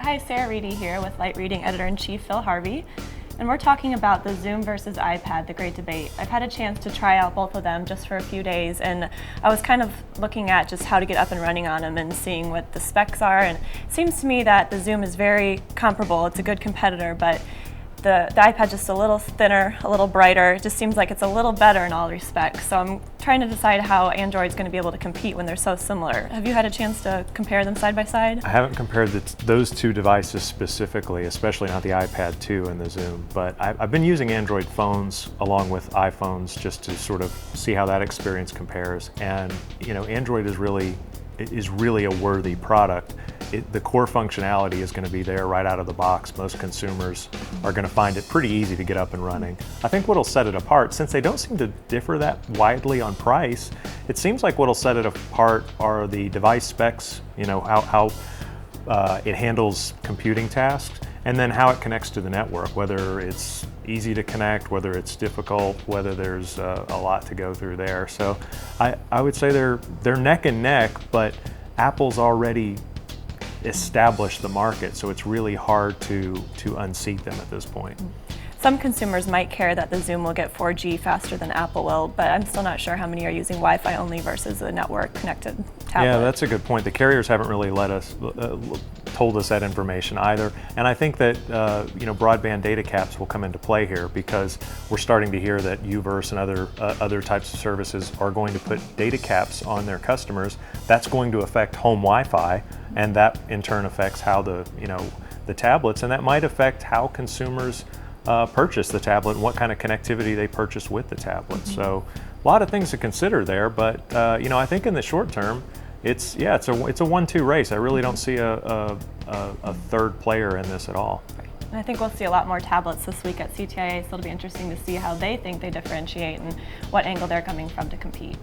Hi, Sarah Reedy here with Light Reading Editor-in-Chief Phil Harvey, and we're talking about the Xoom versus iPad, the great debate. I've had a chance to try out both of them just for a few days, and I was kind of looking at just how to get up and running on them and seeing what the specs are, and it seems to me that the Xoom is very comparable. It's a good competitor, but the iPad just a little thinner, a little brighter. It just seems like it's a little better in all respects. So I'm trying to decide how Android's going to be able to compete when they're so similar. Have you had a chance to compare them side by side? I haven't compared those two devices specifically, especially not the iPad 2 and the Xoom, but I've been using Android phones along with iPhones just to sort of see how that experience compares. And you know, Android is really a worthy product. The core functionality is going to be there right out of the box. Most consumers are going to find it pretty easy to get up and running. I think what'll set it apart, since they don't seem to differ that widely on price, it seems like what'll set it apart are the device specs, you know, how it handles computing tasks, and then how it connects to the network, whether it's easy to connect, whether it's difficult, whether there's a lot to go through there. So I would say they're neck and neck, but Apple's already established the market, so it's really hard to unseat them at this point. Some consumers might care that the Xoom will get 4G faster than Apple will, but I'm still not sure how many are using Wi-Fi only versus a network connected tablet. Yeah, that's a good point. The carriers haven't really told us that information either, and I think that you know, broadband data caps will come into play here, because we're starting to hear that Uverse and other types of services are going to put data caps on their customers. That's going to affect home Wi-Fi, and that in turn affects how the tablets, and that might affect how consumers purchase the tablet and what kind of connectivity they purchase with the tablet. So a lot of things to consider there, but you know, I think in the short term, it's a 1-2 race. I really don't see a third player in this at all. And I think we'll see a lot more tablets this week at CTIA, so it'll be interesting to see how they think they differentiate and what angle they're coming from to compete.